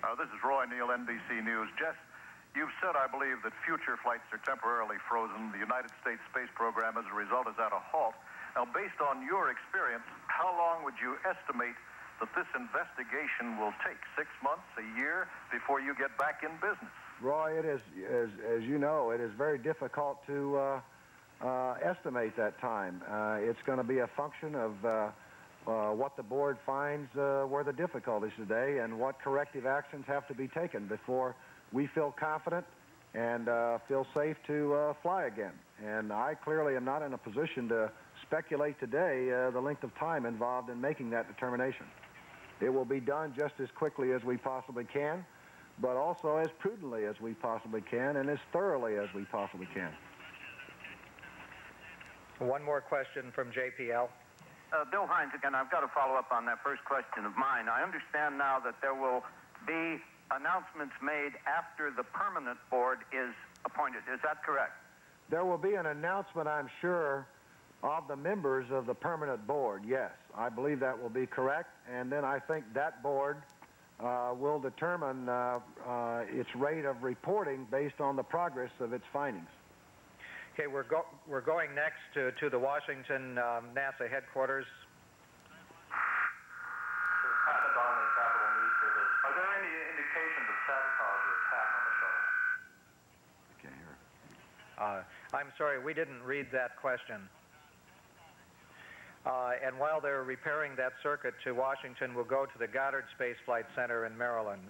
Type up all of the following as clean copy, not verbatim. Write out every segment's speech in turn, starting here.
This is Roy Neal, NBC News. Jess, you've said, I believe, that future flights are temporarily frozen. The United States space program, as a result, is at a halt. Now, based on your experience, how long would you estimate that this investigation will take? 6 months, a year, before you get back in business? Roy, it is, as you know, it is very difficult to estimate that time. It's going to be a function of what the board finds were the difficulties today and what corrective actions have to be taken before we feel confident and feel safe to fly again. And I clearly am not in a position to speculate today the length of time involved in making that determination. It will be done just as quickly as we possibly can, but also as prudently as we possibly can and as thoroughly as we possibly can. One more question from JPL. Bill Hines again. I've got to follow up on that first question of mine. I understand now that there will be announcements made after the permanent board is appointed. Is that correct? There will be an announcement, I'm sure, of the members of the permanent board, yes. I believe that will be correct, and then I think that board will determine its rate of reporting based on the progress of its findings. Okay, we're going next to the Washington NASA headquarters. Are there any indications of sabotage or attack on the shuttle? I can't hear it. I'm sorry, we didn't read that question. And while they're repairing that circuit to Washington, we'll go to the Goddard Space Flight Center in Maryland.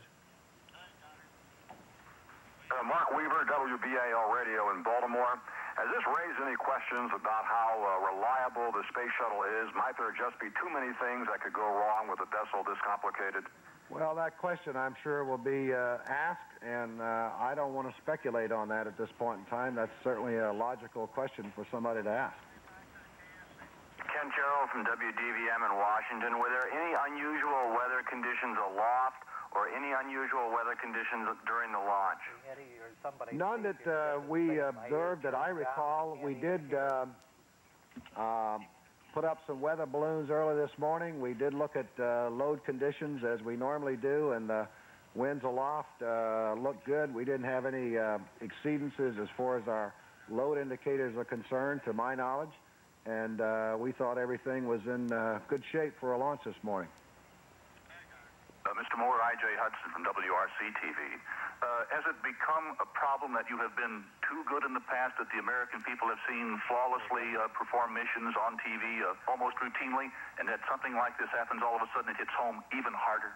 Mark Weaver, WBAL Radio in Baltimore. Has this raised any questions about how reliable the space shuttle is? Might there just be too many things that could go wrong with a vessel this complicated? Well, that question, I'm sure, will be asked, and I don't want to speculate on that at this point in time. That's certainly a logical question for somebody to ask. Ken Carroll from WDVM in Washington. Were there any unusual weather conditions aloft or any unusual weather conditions during the launch? None that we observed that I recall. We did put up some weather balloons early this morning. We did look at load conditions as we normally do, and the winds aloft looked good. We didn't have any exceedances as far as our load indicators are concerned, to my knowledge, and we thought everything was in good shape for a launch this morning. Mr. Moore, I.J. Hudson from WRC-TV. Has it become a problem that you have been too good in the past, that the American people have seen flawlessly perform missions on TV almost routinely, and that something like this happens all of a sudden, it hits home even harder?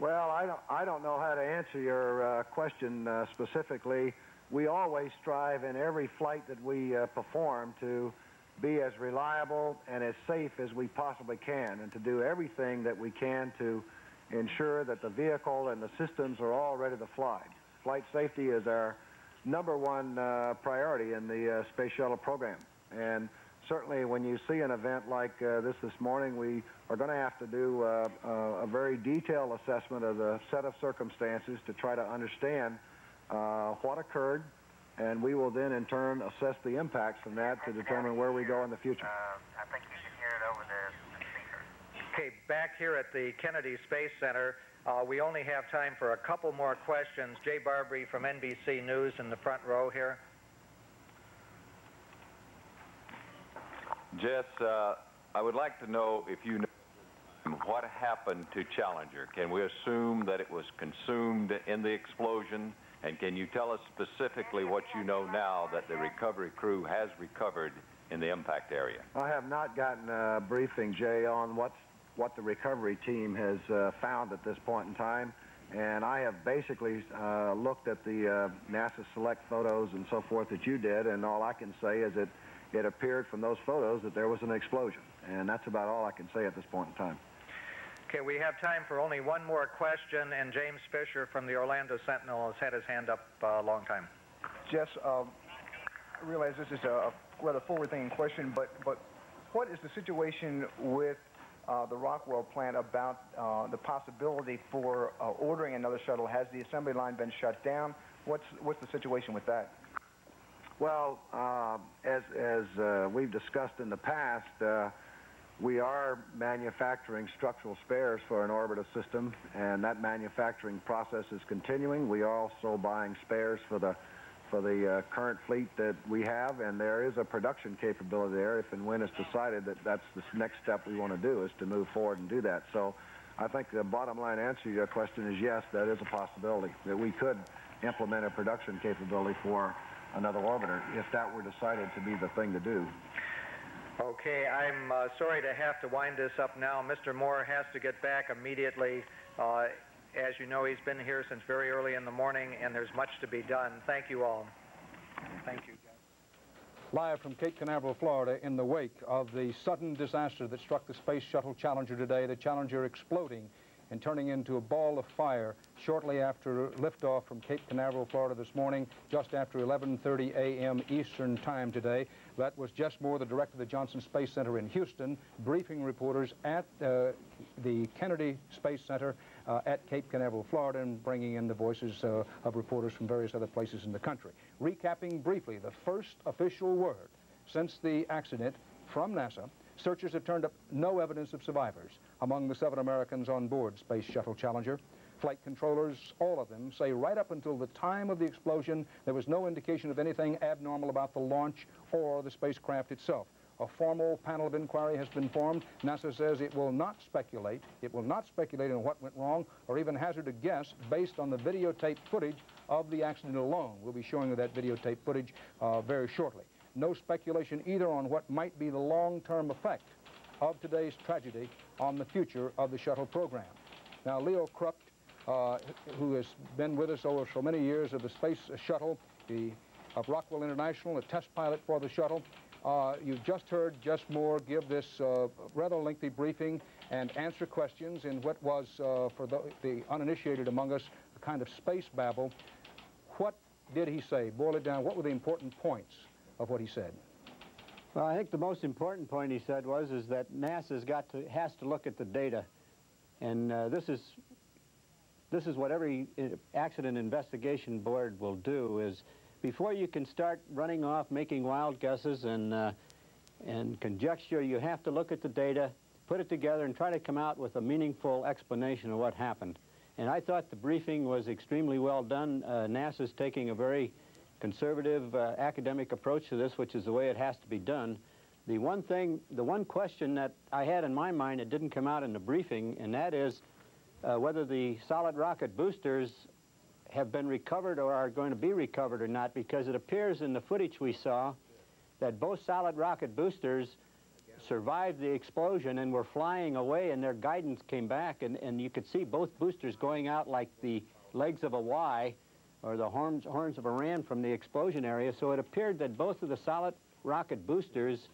Well, I don't know how to answer your question specifically. We always strive in every flight that we perform to be as reliable and as safe as we possibly can, and to do everything that we can to ensure that the vehicle and the systems are all ready to fly. Flight safety is our #1 priority in the Space Shuttle program. And certainly when you see an event like this morning, we are going to have to do a very detailed assessment of the set of circumstances to try to understand what occurred, and we will then in turn assess the impacts from that to determine where we go in the future. I think you can hear it over the speaker. Okay, back here at the Kennedy Space Center, we only have time for a couple more questions. Jay Barbary from NBC News in the front row here. Jess, I would like to know if you know what happened to Challenger. Can we assume that it was consumed in the explosion? And can you tell us specifically what you know now that the recovery crew has recovered in the impact area? I have not gotten a briefing, Jay, on what the recovery team has found at this point in time. And I have basically looked at the NASA select photos and so forth that you did, and all I can say is that it appeared from those photos that there was an explosion. And that's about all I can say at this point in time. Okay, we have time for only one more question, and James Fisher from the Orlando Sentinel has had his hand up a long time. Jess, I realize this is a rather forward-thinking question, but what is the situation with the Rockwell plant about the possibility for ordering another shuttle? Has the assembly line been shut down? What's the situation with that? Well, as we've discussed in the past, We are manufacturing structural spares for an orbiter system, and that manufacturing process is continuing. We are also buying spares for the current fleet that we have, and there is a production capability there if and when it's decided that that's the next step we want to do, is to move forward and do that. So I think the bottom line answer to your question is yes, that is a possibility, that we could implement a production capability for another orbiter if that were decided to be the thing to do. Okay, I'm sorry to have to wind this up now. Mr. Moore has to get back immediately. As you know, he's been here since very early in the morning, and there's much to be done. Thank you all. Thank you, Jeff. Live from Cape Canaveral, Florida, in the wake of the sudden disaster that struck the Space Shuttle Challenger today, the Challenger exploding and turning into a ball of fire shortly after liftoff from Cape Canaveral, Florida this morning, just after 11:30 a.m. Eastern Time today. That was Jess Moore, the director of the Johnson Space Center in Houston, briefing reporters at the Kennedy Space Center at Cape Canaveral, Florida, and bringing in the voices of reporters from various other places in the country. Recapping briefly, the first official word since the accident from NASA, searchers have turned up no evidence of survivors among the 7 Americans on board Space Shuttle Challenger. Flight controllers, all of them, say right up until the time of the explosion, there was no indication of anything abnormal about the launch or the spacecraft itself. A formal panel of inquiry has been formed. NASA says it will not speculate. It will not speculate on what went wrong or even hazard a guess based on the videotape footage of the accident alone. We'll be showing you that videotape footage very shortly. No speculation either on what might be the long-term effect of today's tragedy on the future of the shuttle program. Now, Leo Krupp, who has been with us over so many years of the space shuttle, of Rockwell International, a test pilot for the shuttle, you've just heard Jess Moore give this rather lengthy briefing and answer questions in what was, for the uninitiated among us, a kind of space babble. What did he say? Boil it down. What were the important points of what he said? Well, I think the most important point he said was that NASA's has to look at the data, and this is what every accident investigation board will do. Is before you can start running off making wild guesses and conjecture, you have to look at the data, put it together, and try to come out with a meaningful explanation of what happened. And I thought the briefing was extremely well done. NASA's taking a very conservative academic approach to this, which is the way it has to be done. The one question that I had in my mind that didn't come out in the briefing, and that is whether the solid rocket boosters have been recovered or are going to be recovered or not, because it appears in the footage we saw that both solid rocket boosters survived the explosion and were flying away, and their guidance came back, and you could see both boosters going out like the legs of a Y, or the horns of a ram from the explosion area. So it appeared that both of the solid rocket boosters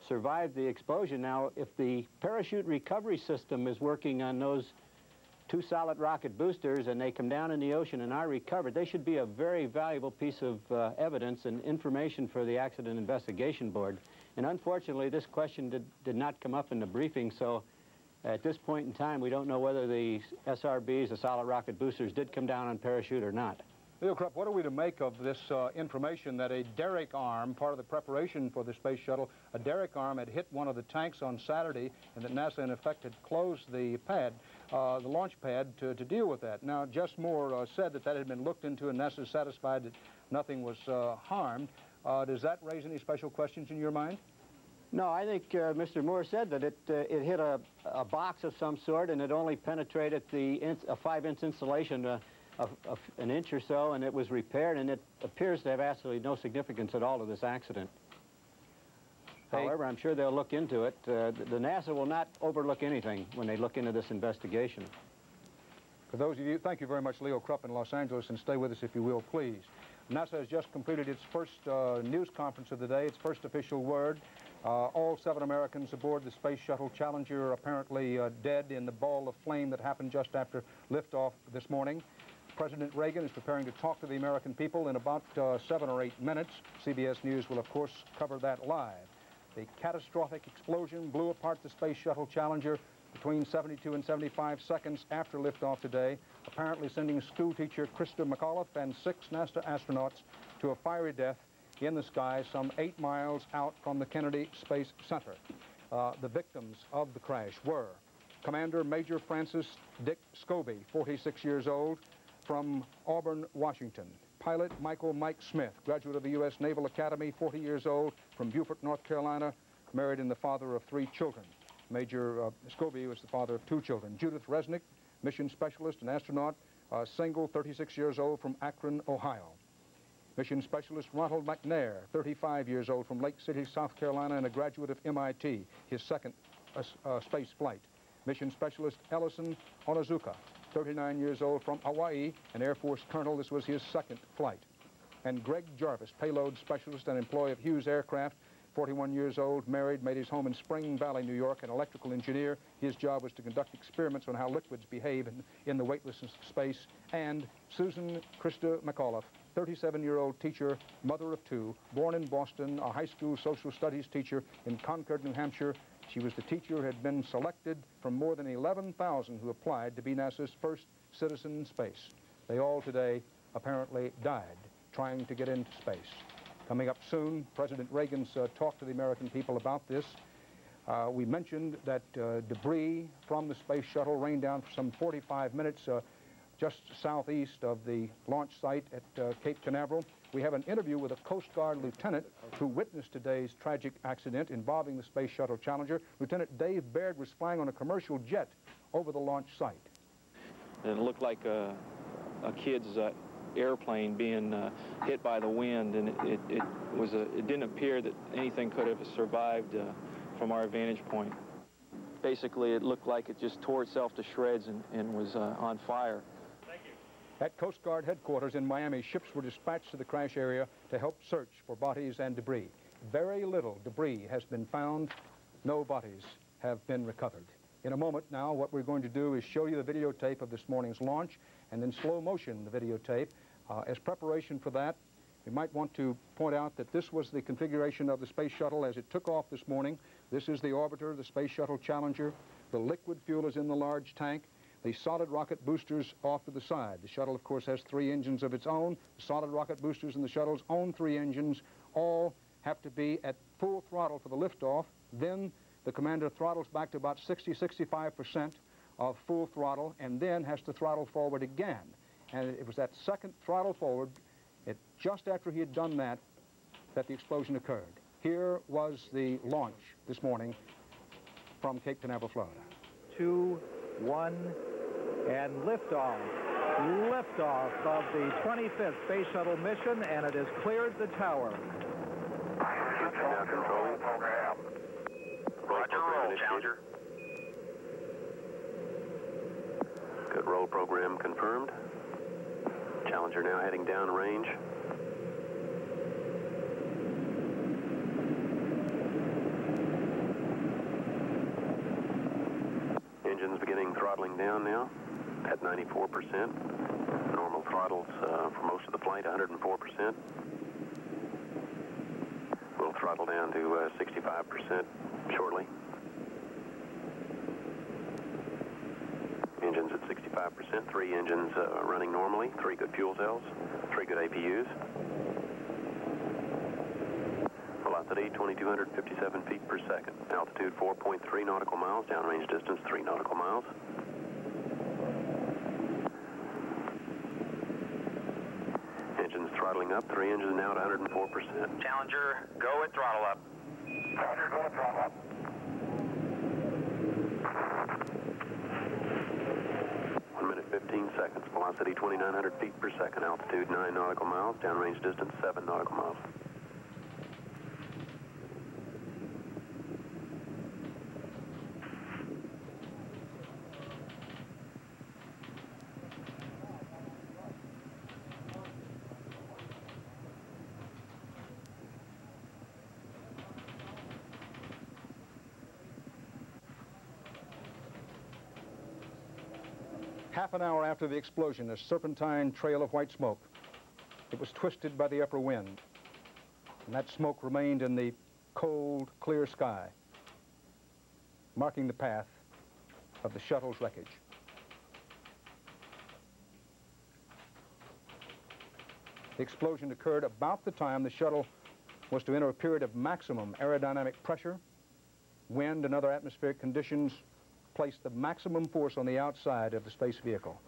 survived the explosion. Now, if the parachute recovery system is working on those 2 solid rocket boosters and they come down in the ocean and are recovered, they should be a very valuable piece of evidence and information for the Accident Investigation Board. And unfortunately, this question did not come up in the briefing, so at this point in time, we don't know whether the SRBs, the solid rocket boosters, did come down on parachute or not. Leo Krupp, what are we to make of this information that a derrick arm, part of the preparation for the space shuttle, a derrick arm had hit one of the tanks on Saturday, and that NASA, in effect, had closed the pad, the launch pad, to deal with that? Now, Jess Moore said that had been looked into, and NASA is satisfied that nothing was harmed. Does that raise any special questions in your mind? No, I think Mr. Moore said that it hit a box of some sort, and it only penetrated a 5-inch insulation of an inch or so, and it was repaired, and it appears to have absolutely no significance at all to this accident. However, I'm sure they'll look into it. The NASA will not overlook anything when they look into this investigation. For those of you, thank you very much, Leo Krupp in Los Angeles, and stay with us if you will, please. NASA has just completed its first news conference of the day, its first official word. All 7 Americans aboard the Space Shuttle Challenger are apparently dead in the ball of flame that happened just after liftoff this morning. President Reagan is preparing to talk to the American people in about 7 or 8 minutes. CBS News will, of course, cover that live. The catastrophic explosion blew apart the Space Shuttle Challenger between 72 and 75 seconds after liftoff today, apparently sending schoolteacher Christa McAuliffe and 6 NASA astronauts to a fiery death in the sky some 8 miles out from the Kennedy Space Center. The victims of the crash were Commander Major Francis Dick Scobee, 46 years old, from Auburn, Washington. Pilot Michael Mike Smith, graduate of the U.S. Naval Academy, 40 years old, from Beaufort, North Carolina, married and the father of 3 children. Major Scobee was the father of 2 children. Judith Resnik, mission specialist and astronaut, single, 36 years old, from Akron, Ohio. Mission specialist Ronald McNair, 35 years old, from Lake City, South Carolina, and a graduate of MIT, his second space flight. Mission specialist Ellison, Onizuka, 39 years old, from Hawaii, an Air Force colonel. This was his second flight. And Greg Jarvis, payload specialist and employee of Hughes Aircraft, 41 years old, married, made his home in Spring Valley, New York, an electrical engineer. His job was to conduct experiments on how liquids behave in the weightlessness of space. And Susan Christa McAuliffe, 37-year-old teacher, mother of 2, born in Boston, a high school social studies teacher in Concord, New Hampshire. She was the teacher who had been selected from more than 11,000 who applied to be NASA's first citizen in space. They all today apparently died trying to get into space. Coming up soon, President Reagan's talk to the American people about this. We mentioned that debris from the space shuttle rained down for some 45 minutes just southeast of the launch site at Cape Canaveral. We have an interview with a Coast Guard lieutenant who witnessed today's tragic accident involving the Space Shuttle Challenger. Lieutenant Dave Baird was flying on a commercial jet over the launch site. And it looked like a kid's airplane being hit by the wind, and it didn't appear that anything could have survived from our vantage point. Basically, it looked like it just tore itself to shreds and was on fire. At Coast Guard headquarters in Miami, ships were dispatched to the crash area to help search for bodies and debris. Very little debris has been found. No bodies have been recovered. In a moment now, what we're going to do is show you the videotape of this morning's launch and then slow motion the videotape. As preparation for that, we might want to point out that this was the configuration of the space shuttle as it took off this morning. This is the orbiter, the Space Shuttle Challenger. The liquid fuel is in the large tank. The solid rocket boosters off to the side. The shuttle, of course, has 3 engines of its own. The solid rocket boosters in the shuttle's own 3 engines all have to be at full throttle for the liftoff. Then the commander throttles back to about 60-65% of full throttle and then has to throttle forward again. And it was that second throttle forward, just after he had done that, that the explosion occurred. Here was the launch this morning from Cape Canaveral, Florida. 2, 1, and liftoff. Liftoff of the 25th Space Shuttle mission, and it has cleared the tower. Control. Roger, roll, Challenger. Good roll program confirmed. Challenger now heading down range. Engines beginning throttling down now at 94%. Normal throttles for most of the flight, 104%. We'll throttle down to 65% shortly. Engines at 65%, 3 engines running normally, 3 good fuel cells, 3 good APUs. Velocity 2,257 feet per second. Altitude 4.3 nautical miles, downrange distance 3 nautical miles. Engines throttling up, 3 engines now at 104%. Challenger, go at throttle up. Challenger, go at throttle up. One minute, 15 seconds. Velocity 2,900 feet per second. Altitude 9 nautical miles. Downrange distance 7 nautical miles. Half an hour after the explosion, a serpentine trail of white smoke. It was twisted by the upper wind, and that smoke remained in the cold, clear sky, marking the path of the shuttle's wreckage. The explosion occurred about the time the shuttle was to enter a period of maximum aerodynamic pressure wind and other atmospheric conditions place the maximum force on the outside of the space vehicle.